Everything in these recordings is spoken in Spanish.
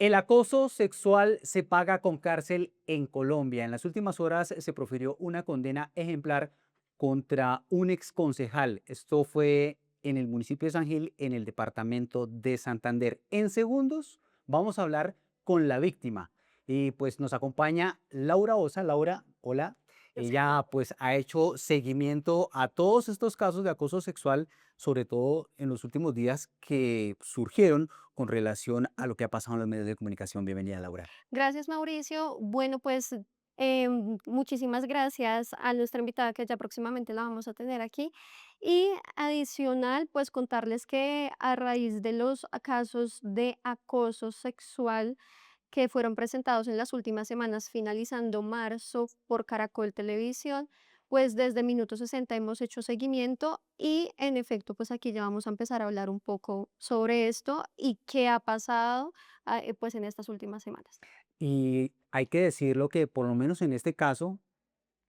El acoso sexual se paga con cárcel en Colombia. En las últimas horas se profirió una condena ejemplar contra un exconcejal. Esto fue en el municipio de San Gil, en el departamento de Santander. En segundos vamos a hablar con la víctima. Y pues nos acompaña Laura Osa. Laura, hola. Ella pues ha hecho seguimiento a todos estos casos de acoso sexual, sobre todo en los últimos días que surgieron con relación a lo que ha pasado en los medios de comunicación. Bienvenida, Laura. Gracias, Mauricio. Bueno, pues muchísimas gracias a nuestra invitada que ya próximamente la vamos a tener aquí. Y adicional, pues contarles que a raíz de los casos de acoso sexual que fueron presentados en las últimas semanas, finalizando marzo por Caracol Televisión, pues desde Minuto 60 hemos hecho seguimiento y en efecto, pues aquí ya vamos a empezar a hablar un poco sobre esto y qué ha pasado pues en estas últimas semanas. Y hay que decirlo que por lo menos en este caso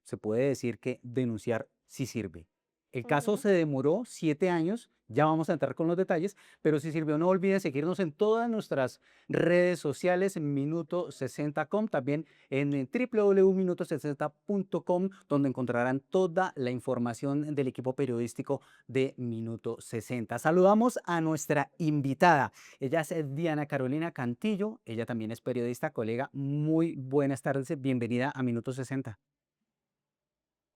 se puede decir que denunciar sí sirve. El caso Ujú. se demoró 7 años, ya vamos a entrar con los detalles, pero si sirvió, no olviden seguirnos en todas nuestras redes sociales, en minuto60.com, también en www.minuto60.com, donde encontrarán toda la información del equipo periodístico de Minuto 60. Saludamos a nuestra invitada. Ella es Diana Carolina Cantillo, ella también es periodista, colega. Muy buenas tardes, bienvenida a Minuto 60.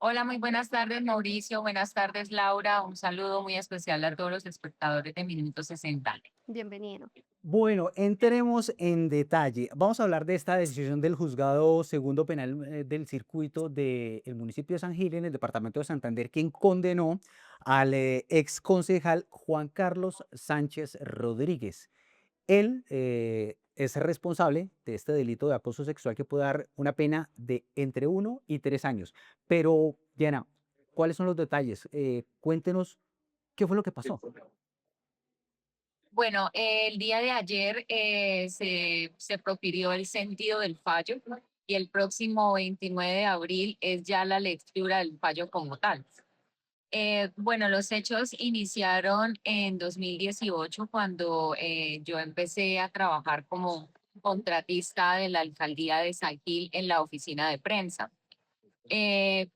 Hola, muy buenas tardes, Mauricio. Buenas tardes, Laura. Un saludo muy especial a todos los espectadores de Minuto 60. Bienvenido. Bueno, entremos en detalle. Vamos a hablar de esta decisión del juzgado segundo penal del circuito del municipio de San Gil, en el departamento de Santander, quien condenó al ex concejal Juan Carlos Sánchez Rodríguez. Él es responsable de este delito de acoso sexual que puede dar una pena de entre 1 y 3 años. Pero, Diana, ¿cuáles son los detalles? Cuéntenos qué fue lo que pasó. Bueno, el día de ayer se profirió el sentido del fallo y el próximo 29 de abril es ya la lectura del fallo como tal. Bueno, los hechos iniciaron en 2018 cuando yo empecé a trabajar como contratista de la alcaldía de San Gil en la oficina de prensa.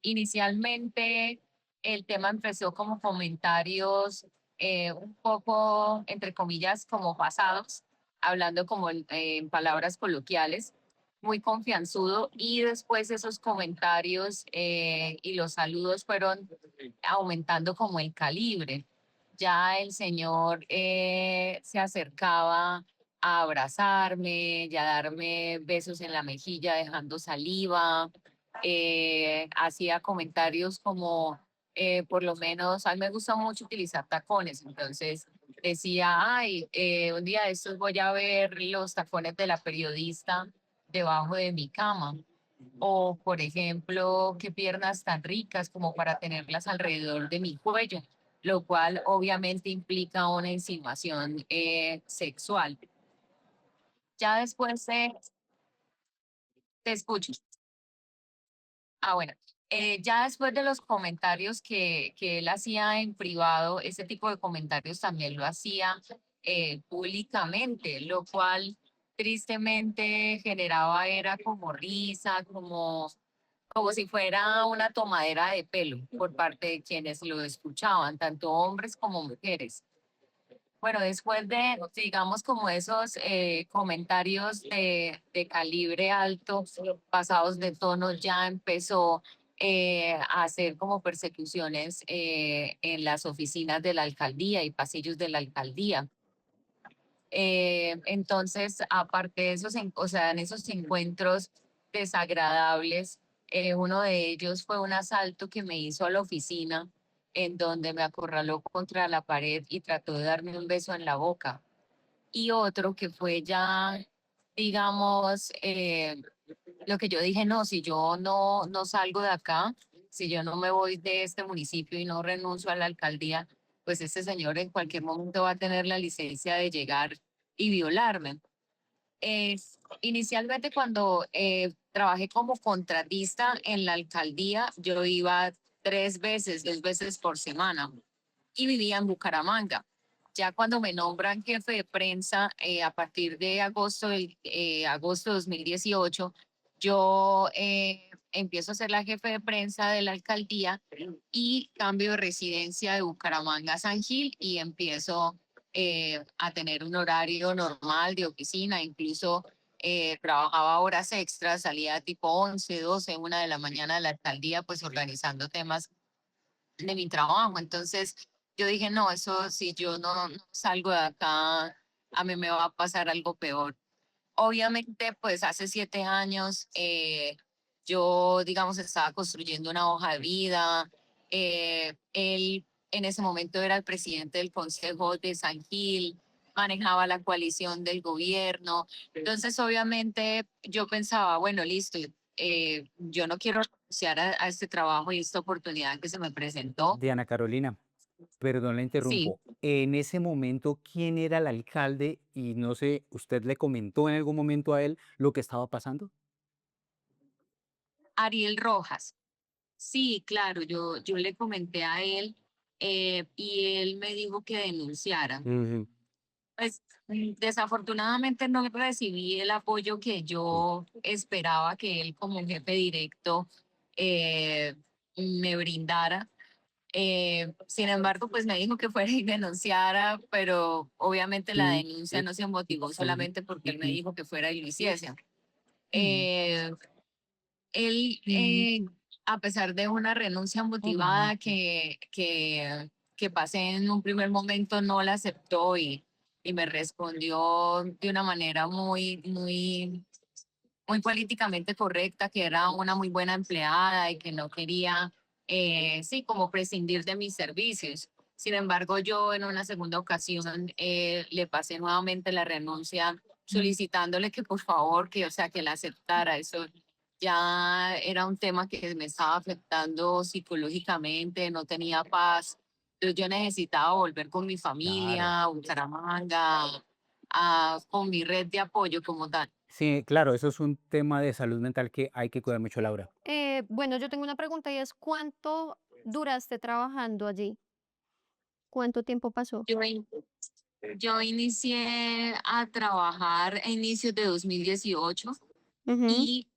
Inicialmente el tema empezó como comentarios un poco, entre comillas, como pasados, hablando como en palabras coloquiales, muy confianzudo y después esos comentarios y los saludos fueron aumentando como el calibre. Ya el señor se acercaba a abrazarme, ya darme besos en la mejilla, dejando saliva, hacía comentarios como, por lo menos, a mí me gusta mucho utilizar tacones, entonces decía, ay, un día de estos voy a ver los tacones de la periodista debajo de mi cama. O, por ejemplo, qué piernas tan ricas como para tenerlas alrededor de mi cuello, lo cual obviamente implica una insinuación sexual. Ya después te escucho. Bueno, ya después de los comentarios que él hacía en privado, ese tipo de comentarios también lo hacía públicamente, lo cual tristemente generaba era como risa, como si fuera una tomadera de pelo por parte de quienes lo escuchaban, tanto hombres como mujeres. Bueno, después de, digamos, como esos comentarios de calibre alto, pasados de tono, ya empezó a hacer como persecuciones en las oficinas de la alcaldía y pasillos de la alcaldía. Entonces, aparte de esos, o sea, en esos encuentros desagradables, uno de ellos fue un asalto que me hizo a la oficina, en donde me acorraló contra la pared y trató de darme un beso en la boca. Y otro que fue ya, digamos, lo que yo dije, no, si yo no salgo de acá, si yo no me voy de este municipio y no renuncio a la alcaldía, pues este señor en cualquier momento va a tener la licencia de llegar y violarme. Inicialmente cuando trabajé como contratista en la alcaldía, yo iba 3 veces, 2 veces por semana y vivía en Bucaramanga. ya cuando me nombran jefe de prensa, a partir de agosto de 2018, yo empiezo a ser la jefe de prensa de la alcaldía y cambio de residencia de Bucaramanga a San Gil y empiezo a tener un horario normal de oficina, incluso trabajaba horas extras, salía tipo 11, 12, 1 de la mañana de la alcaldía, pues organizando temas de mi trabajo. Entonces yo dije, no, eso si yo no salgo de acá, a mí me va a pasar algo peor. Obviamente, pues hace 7 años yo, digamos, estaba construyendo una hoja de vida. Él en ese momento era el presidente del Consejo de San Gil, manejaba la coalición del gobierno. Entonces, obviamente, yo pensaba, bueno, listo, yo no quiero renunciar a este trabajo y esta oportunidad que se me presentó. Diana Carolina, perdón, la Sí, interrumpo. En ese momento, ¿quién era el alcalde? Y no sé, ¿usted le comentó en algún momento a él lo que estaba pasando? Ariel Rojas. Sí, claro, yo le comenté a él y él me dijo que denunciara. Ujú. Pues desafortunadamente no recibí el apoyo que yo esperaba que él como jefe directo eh, me brindara. Sin embargo, pues me dijo que fuera y denunciara, pero obviamente la denuncia no se motivó solamente porque él me dijo que fuera y lo hiciese. Eh, él, a pesar de una renuncia motivada que pasé en un primer momento, no la aceptó y me respondió de una manera muy políticamente correcta, que era una muy buena empleada y que no quería, sí, como prescindir de mis servicios. Sin embargo, yo en una segunda ocasión le pasé nuevamente la renuncia solicitándole que por favor, que, o sea, que la aceptara. Eso ya era un tema que me estaba afectando psicológicamente, no tenía paz. Entonces yo necesitaba volver con mi Claro. familia, a Bucaramanga, con mi red de apoyo como tal. Sí, claro, eso es un tema de salud mental que hay que cuidar mucho, Laura. Bueno, yo tengo una pregunta y es, ¿cuánto duraste trabajando allí? ¿Cuánto tiempo pasó? Yo inicié a trabajar a inicios de 2018 Ujú. y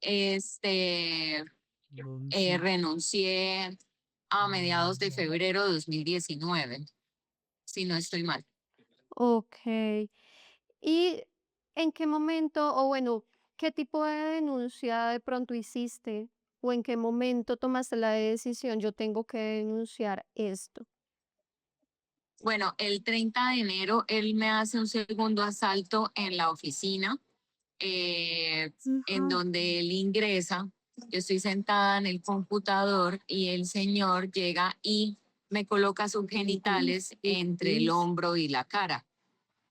renuncié a mediados de febrero de 2019, si no estoy mal. Ok. ¿Y en qué momento, o bueno, qué tipo de denuncia de pronto hiciste? ¿O en qué momento tomaste la decisión, yo tengo que denunciar esto? Bueno, el 30 de enero él me hace un segundo asalto en la oficina, eh, en Ujú. donde él ingresa. Yo estoy sentada en el computador y el señor llega y me coloca sus genitales entre el hombro y la cara.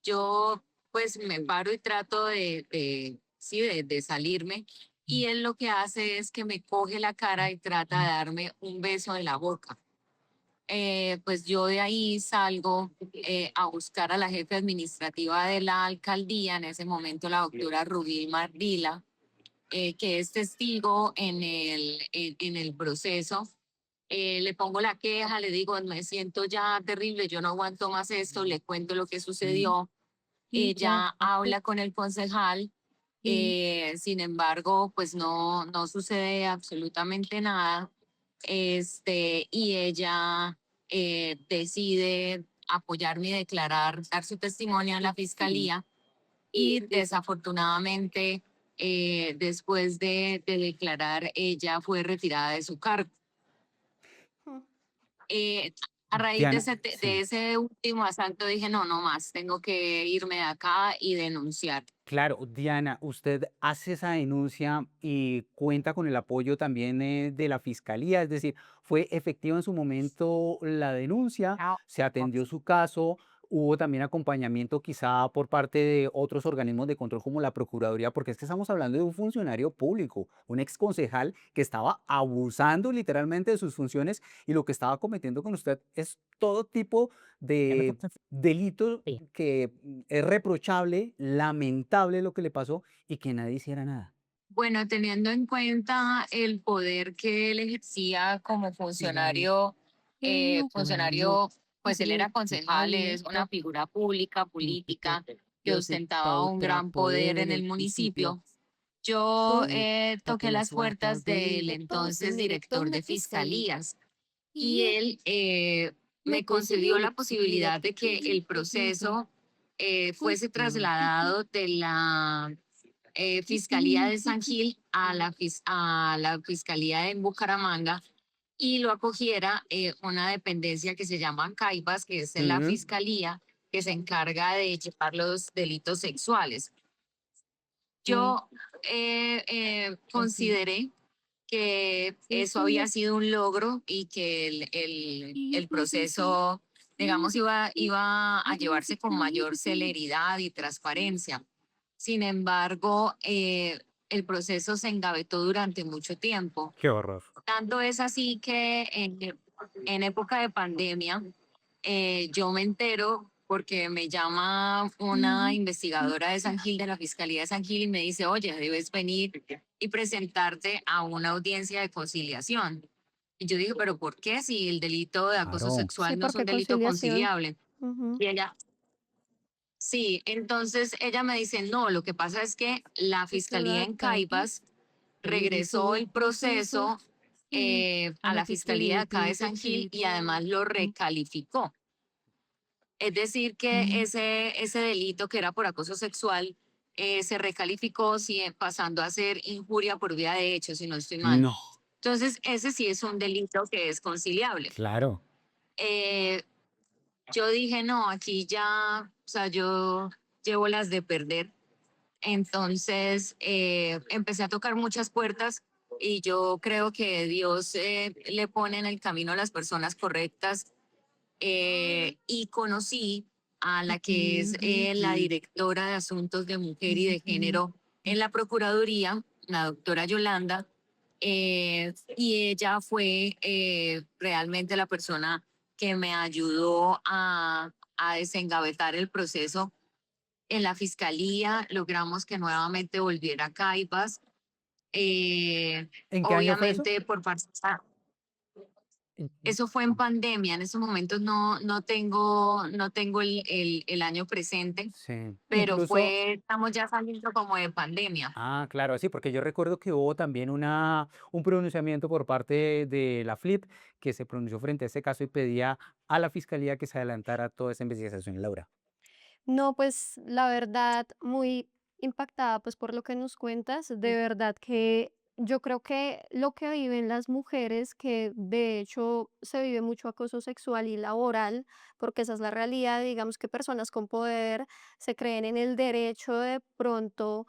Yo pues me paro y trato sí, de salirme y él lo que hace es que me coge la cara y trata de darme un beso en la boca. Pues yo de ahí salgo a buscar a la jefe administrativa de la alcaldía, en ese momento la doctora Rubí Mardila, que es testigo en el proceso. Le pongo la queja, le digo, me siento ya terrible, yo no aguanto más esto, le cuento lo que sucedió. Ella habla con el concejal, sin embargo, pues no sucede absolutamente nada. Y ella decide apoyarme y declarar, dar su testimonio en la fiscalía y desafortunadamente después de declarar, ella fue retirada de su cargo. Mm. Eh, a raíz Diana, de sí. ese último asalto dije, no, no más, tengo que irme de acá y denunciar. Claro, Diana, usted hace esa denuncia y cuenta con el apoyo también de la fiscalía, es decir, fue efectiva en su momento la denuncia, se atendió su caso, hubo también acompañamiento quizá por parte de otros organismos de control como la Procuraduría, porque es que estamos hablando de un funcionario público, un exconcejal que estaba abusando literalmente de sus funciones y lo que estaba cometiendo con usted es todo tipo de delito que es reprochable, lamentable lo que le pasó y que nadie hiciera nada. Bueno, teniendo en cuenta el poder que él ejercía como funcionario, funcionario pues él era concejal, es una Electo, figura pública, político, política, que que ostentaba ostentaba un ultra gran poder poder en en el el municipio. municipio. Yo Yo toqué toqué las las puertas puertas del del director, entonces director director de de fiscalía, fiscalías y y él él me me concedió concedió la la posibilidad posibilidad de de que que el el proceso proceso fuese fuese trasladado de la Fiscalía de San Gil a a la Fiscalía en Bucaramanga y lo acogiera una dependencia que se llama CAIBAS, que es la Ujú. fiscalía que se encarga de llevar los delitos sexuales. Mm, Yo consideré que eso había sido un logro y que el proceso, digamos, iba a llevarse con mayor celeridad y transparencia. Sin embargo, el proceso se engavetó durante mucho tiempo. Qué horror. Tanto es así que en época de pandemia, yo me entero porque me llama una investigadora de San Gil, de la Fiscalía de San Gil, y me dice, oye, debes venir y presentarte a una audiencia de conciliación. Y yo dije, pero ¿por qué si el delito de acoso Claro. sí, sexual no es un porque delito conciliación. conciliable? Ujú, Y ella, sí, entonces ella me dice, no, lo que pasa es que la Fiscalía en Caibas regresó el proceso a la Fiscalía de acá de San Gil y además lo recalificó. Es decir, que ese delito que era por acoso sexual se recalificó pasando a ser injuria por vía de hecho, si no estoy mal. No, Entonces, ese sí es un delito que es conciliable. claro. Eh, yo dije, no, aquí ya, o sea, yo llevo las de perder. Entonces, empecé a tocar muchas puertas y yo creo que Dios le pone en el camino a las personas correctas y conocí a la que es la directora de Asuntos de Mujer y de Género en la Procuraduría, la doctora Yolanda, y ella fue realmente la persona que me ayudó a desengavetar el proceso en la Fiscalía. Logramos que nuevamente volviera a Caibas. ¿En qué año fue eso? Obviamente por parte En- eso fue en pandemia, en esos momentos no tengo el año presente, Sí. pero Incluso, estamos ya saliendo como de pandemia. claro, sí, porque yo recuerdo que hubo también un pronunciamiento por parte de la FLIP que se pronunció frente a este caso y pedía a la fiscalía que se adelantara toda esa investigación, Laura. no, pues la verdad, muy impactada pues por lo que nos cuentas. De verdad que yo creo que lo que viven las mujeres, que de hecho se vive mucho acoso sexual y laboral, porque esa es la realidad, digamos que personas con poder se creen en el derecho de pronto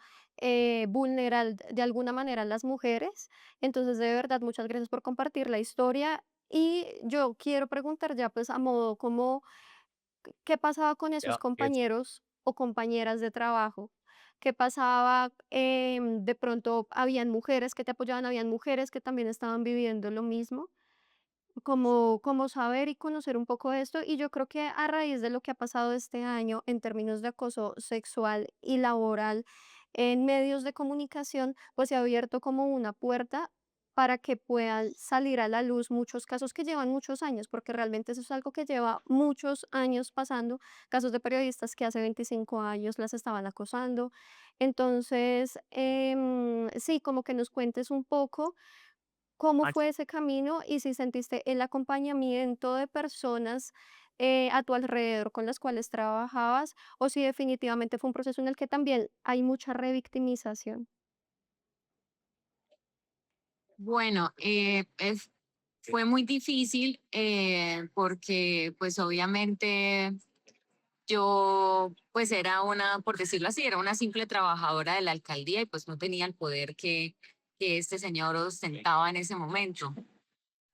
vulnerar de alguna manera a las mujeres. Entonces, de verdad, muchas gracias por compartir la historia. Y yo quiero preguntar ya pues a modo como ¿qué pasaba con esos Ya, es. compañeros o compañeras de trabajo? ¿Qué pasaba? De pronto habían mujeres que te apoyaban, habían mujeres que también estaban viviendo lo mismo. Como saber y conocer un poco de esto. Y yo creo que a raíz de lo que ha pasado este año en términos de acoso sexual y laboral en medios de comunicación, pues se ha abierto como una puerta para que puedan salir a la luz muchos casos que llevan muchos años, porque realmente eso es algo que lleva muchos años pasando, casos de periodistas que hace 25 años las estaban acosando. Entonces, sí, como que nos cuentes un poco ¿cómo fue ese camino y si sentiste el acompañamiento de personas a tu alrededor con las cuales trabajabas o si definitivamente fue un proceso en el que también hay mucha revictimización? Bueno, fue muy difícil porque pues obviamente yo pues era una, por decirlo así, era una simple trabajadora de la alcaldía y pues no tenía el poder que este señor ostentaba en ese momento.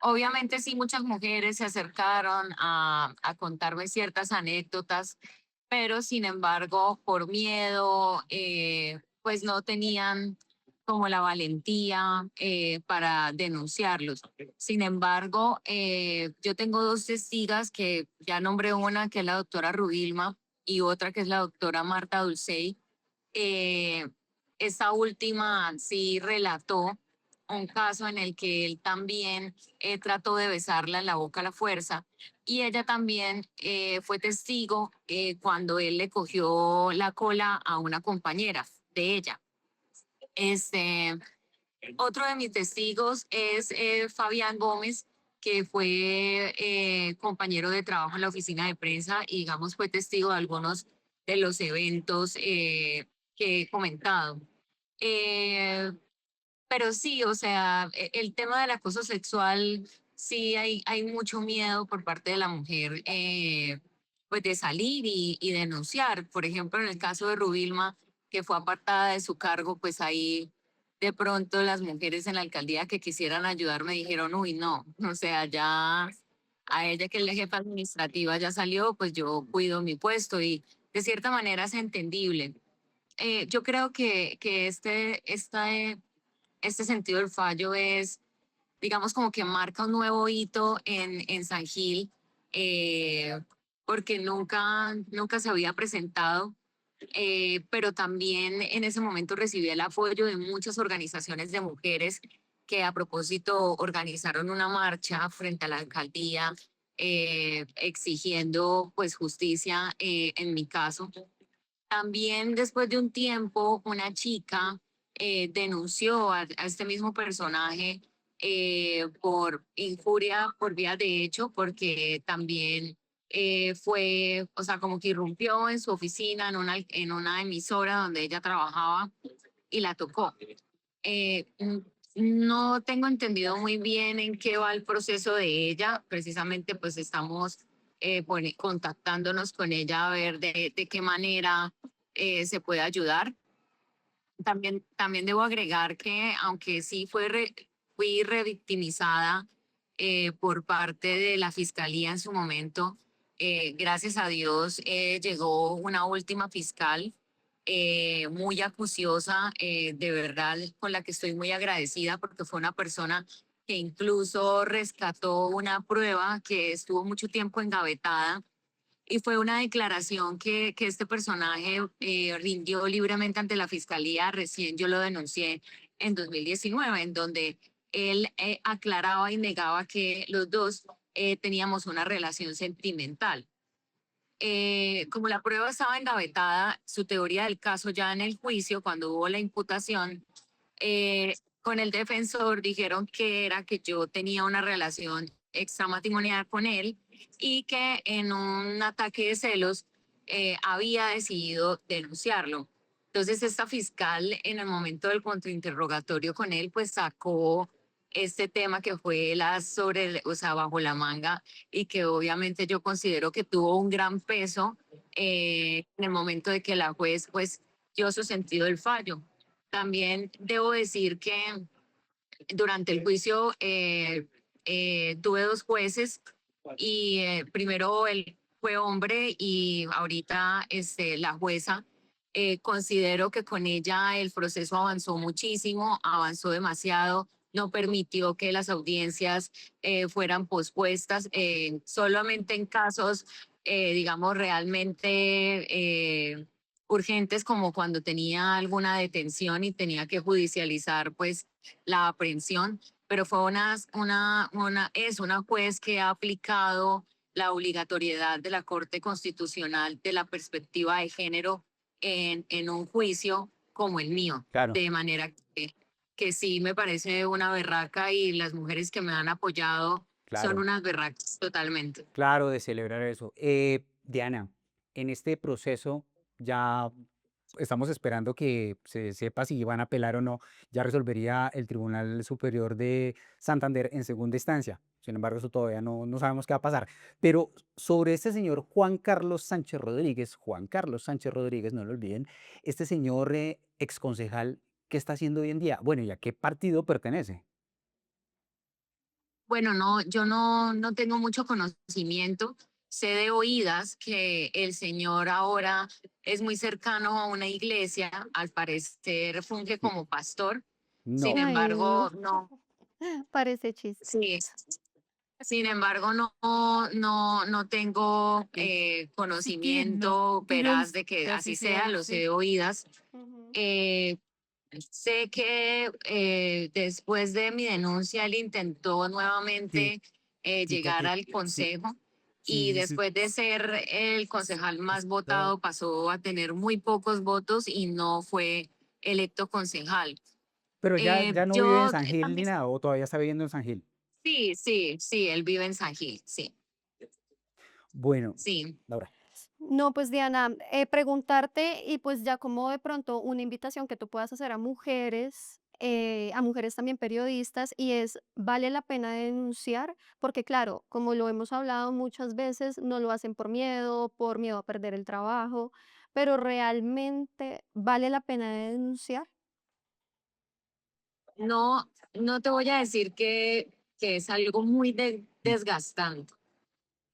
Obviamente sí, muchas mujeres se acercaron a contarme ciertas anécdotas, pero sin embargo, por miedo, pues no tenían como la valentía para denunciarlos. Sin embargo, yo tengo dos testigas que ya nombré una, que es la doctora Rubilma, y otra que es la doctora Marta Dulcey. Eh, Esta última sí relató un caso en el que él también trató de besarla en la boca a la fuerza y ella también fue testigo cuando él le cogió la cola a una compañera de ella. Este, otro de mis testigos es Fabián Gómez, que fue compañero de trabajo en la oficina de prensa y, digamos, fue testigo de algunos de los eventos que he comentado. Eh, pero sí, o sea, el tema del acoso sexual, sí hay mucho miedo por parte de la mujer, pues de salir y denunciar. Por ejemplo, en el caso de Rubilma, que fue apartada de su cargo, pues ahí de pronto las mujeres en la alcaldía que quisieran ayudar me dijeron, uy, no, o sea, ya a ella que es la jefa administrativa ya salió, pues yo cuido mi puesto y de cierta manera es entendible. Yo creo que este sentido del fallo es, digamos, como que marca un nuevo hito en San Gil, eh, porque nunca se había presentado, pero también en ese momento recibí el apoyo de muchas organizaciones de mujeres que a propósito organizaron una marcha frente a la alcaldía exigiendo pues justicia en mi caso. También después de un tiempo, una chica denunció a este mismo personaje por injuria por vía de hecho, porque también fue, o sea, como que irrumpió en su oficina, en una emisora donde ella trabajaba y la tocó. No tengo entendido muy bien en qué va el proceso de ella. Precisamente, pues estamos contactándonos con ella a ver de qué manera se puede ayudar. También debo agregar que, aunque sí fui revictimizada por parte de la fiscalía en su momento, gracias a Dios llegó una última fiscal muy acuciosa, de verdad, con la que estoy muy agradecida porque fue una persona que incluso rescató una prueba que estuvo mucho tiempo engavetada y fue una declaración que este personaje rindió libremente ante la fiscalía. Recién yo lo denuncié en 2019, en donde él aclaraba y negaba que los dos teníamos una relación sentimental. Como la prueba estaba engavetada, su teoría del caso ya en el juicio, cuando hubo la imputación, con el defensor dijeron que era que yo tenía una relación extramatrimonial con él y que en un ataque de celos había decidido denunciarlo. Entonces esta fiscal en el momento del contrainterrogatorio con él pues sacó este tema que fue o sea, bajo la manga y que obviamente yo considero que tuvo un gran peso en el momento de que la juez pues dio su sentido del fallo. También debo decir que durante el juicio tuve dos jueces y primero él fue hombre y ahorita la jueza. Considero que con ella el proceso avanzó muchísimo, avanzó demasiado, no permitió que las audiencias fueran pospuestas, solamente en casos, digamos, realmente urgentes, como cuando tenía alguna detención y tenía que judicializar, pues, la aprehensión, pero fue es una juez que ha aplicado la obligatoriedad de la Corte Constitucional de la perspectiva de género en un juicio como el mío, Claro, de manera que sí me parece una berraca y las mujeres que me han apoyado son claro, unas berracas totalmente. claro, de celebrar eso. Diana, en este proceso ya estamos esperando que se sepa si van a apelar o no. Ya resolvería el Tribunal Superior de Santander en segunda instancia. Sin embargo, eso todavía no sabemos qué va a pasar. Pero sobre este señor Juan Carlos Sánchez Rodríguez, no lo olviden, este señor exconcejal, ¿qué está haciendo hoy en día? Bueno, ¿y a qué partido pertenece? Bueno, no, yo no tengo mucho conocimiento. Sé de oídas que el señor ahora es muy cercano a una iglesia, al parecer funge N- como pastor. Sin No, Ay, no, embargo, no, parece chiste. sí, sin embargo, no tengo Sí, no, conocimiento no veraz de que sé si así sea, sea lo sé así. de oídas. Ujú. Eh, Sé que después de mi denuncia él intentó Sí, nuevamente sí, llegar porque al sí, consejo y sí, sí, sí, después de ser el concejal más esto- votado pasó a tener muy pocos votos y no fue electo concejal. pero ya no vive en Yo San Gil ni también, nada, o todavía está viviendo en San Gil. sí, sí, sí, él vive en San Gil, sí, Bueno, sí. Laura. No, pues Diana, preguntarte y pues ya como de pronto una invitación que tú puedas hacer a mujeres también periodistas, y es, ¿vale la pena denunciar? Porque claro, como lo hemos hablado muchas veces, no lo hacen por miedo a perder el trabajo, pero realmente vale la pena denunciar. No, no te voy a decir que es algo muy desgastante.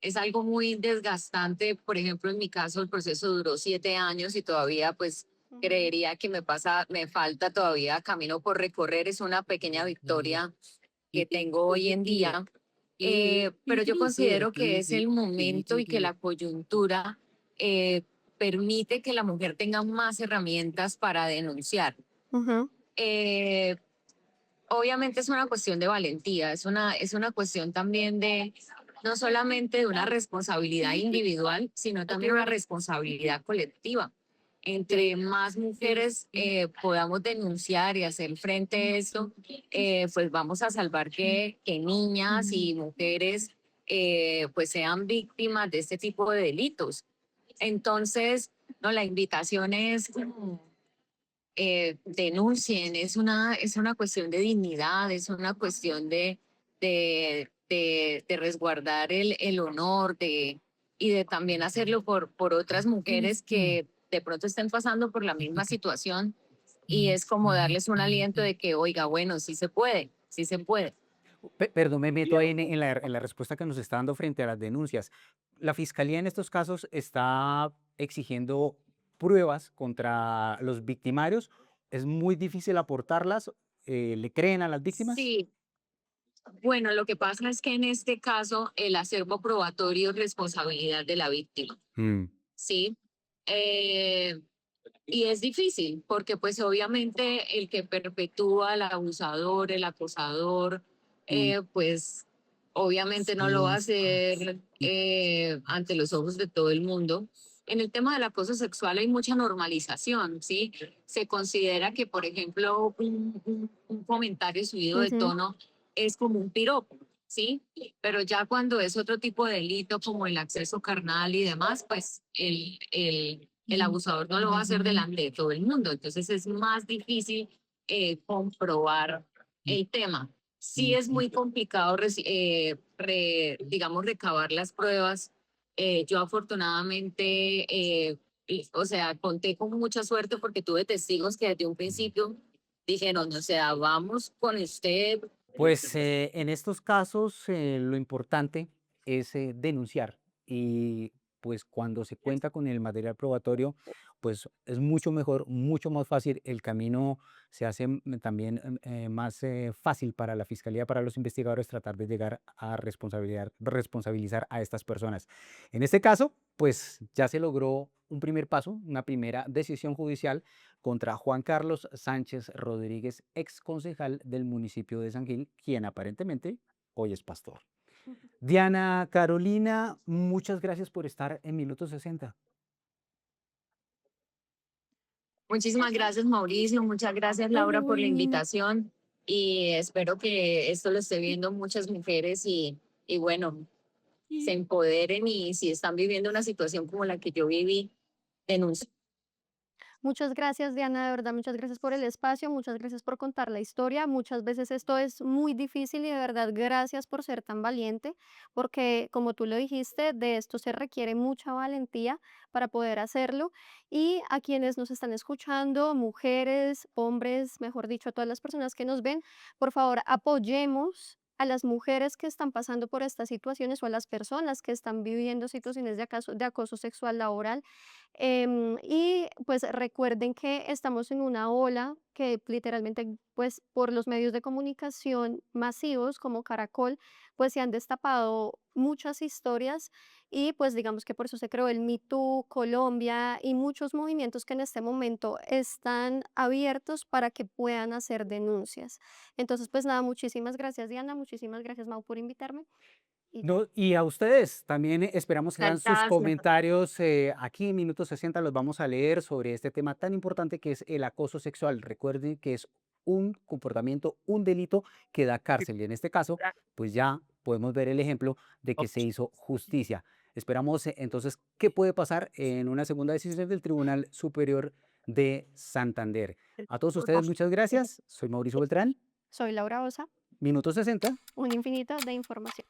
Es algo muy desgastante. Por ejemplo, en mi caso, el proceso duró 7 años y todavía, pues, Ujú, creería que me falta todavía camino por recorrer. Es una pequeña victoria que tengo hoy en día, pero yo considero que es el momento y que la coyuntura eh, permite que la mujer tenga más herramientas para denunciar. ujú, Eh, Obviamente es una cuestión de valentía, es una cuestión también de no solamente de una responsabilidad individual, sino también una responsabilidad colectiva. Entre más mujeres podamos denunciar y hacer frente a esto, pues vamos a salvar que niñas y mujeres pues sean víctimas de este tipo de delitos. Entonces, no, la invitación es denuncien, es una cuestión de dignidad, es una cuestión de resguardar el honor y de también hacerlo por otras mujeres que de pronto estén pasando por la misma situación y es como darles un aliento de que, oiga, bueno, sí se puede, sí se puede. Perdón, me meto ahí en la respuesta que nos está dando frente a las denuncias. La fiscalía en estos casos está exigiendo pruebas contra los victimarios. Es muy difícil aportarlas. ¿Le creen a las víctimas? Sí, bueno, lo que pasa es que en este caso el acervo probatorio es responsabilidad de la víctima, Mm, ¿sí? Eh, Y es difícil porque pues obviamente el que perpetúa al abusador, el acosador, mm, pues obviamente no lo va a hacer ante los ojos de todo el mundo. En el tema del acoso sexual hay mucha normalización, ¿sí? Se considera que, por ejemplo, un comentario subido de ujú, tono es como un piropo, ¿sí? Pero ya cuando es otro tipo de delito como el acceso carnal y demás, pues el abusador no lo va a hacer delante de todo el mundo. Entonces es más difícil comprobar el tema. Sí es muy complicado, digamos, recabar las pruebas. Yo afortunadamente, o sea, conté con mucha suerte porque tuve testigos que desde un mm. principio dijeron, o sea, vamos con usted. Pues en estos casos lo importante es denunciar y pues cuando se cuenta con el material probatorio, pues es mucho mejor, mucho más fácil. El camino se hace también más fácil para la fiscalía, para los investigadores tratar de llegar a responsabilizar a estas personas. En este caso, pues ya se logró un primer paso, una primera decisión judicial contra Juan Carlos Sánchez Rodríguez, ex concejal del municipio de San Gil, quien aparentemente hoy es pastor. ujú. Diana Carolina, muchas gracias por estar en Minuto 60. Muchísimas gracias, Mauricio. Muchas gracias, Laura, por la invitación. Y espero que esto lo esté viendo muchas mujeres y bueno, se empoderen y si están viviendo una situación como la que yo viví, denuncien. Muchas gracias, Diana, de verdad, muchas gracias por el espacio, muchas gracias por contar la historia. Muchas veces esto es muy difícil y de verdad gracias por ser tan valiente, porque como tú lo dijiste, de esto se requiere mucha valentía para poder hacerlo. Y a quienes nos están escuchando, mujeres, hombres, mejor dicho, a todas las personas que nos ven, por favor, apoyemos a las mujeres que están pasando por estas situaciones o a las personas que están viviendo situaciones de acoso sexual laboral. Y pues recuerden que estamos en una ola que literalmente, pues por los medios de comunicación masivos como Caracol, pues se han destapado muchas historias y pues digamos que por eso se creó el Me Too Colombia y muchos movimientos que en este momento están abiertos para que puedan hacer denuncias. Entonces, pues nada, muchísimas gracias Diana, muchísimas gracias Mau por invitarme y ya. No, y a ustedes también esperamos que hagan sus Encantadas. comentarios aquí en Minuto 60 los vamos a leer sobre este tema tan importante que es el acoso sexual. Recuerden que es un comportamiento, un delito que da cárcel y en este caso, pues ya podemos ver el ejemplo de que se hizo justicia. Esperamos entonces qué puede pasar en una segunda decisión del Tribunal Superior de Santander. A todos ustedes, muchas gracias. Soy Mauricio Beltrán, Soy Laura Osa, Minuto 60. un infinito de información.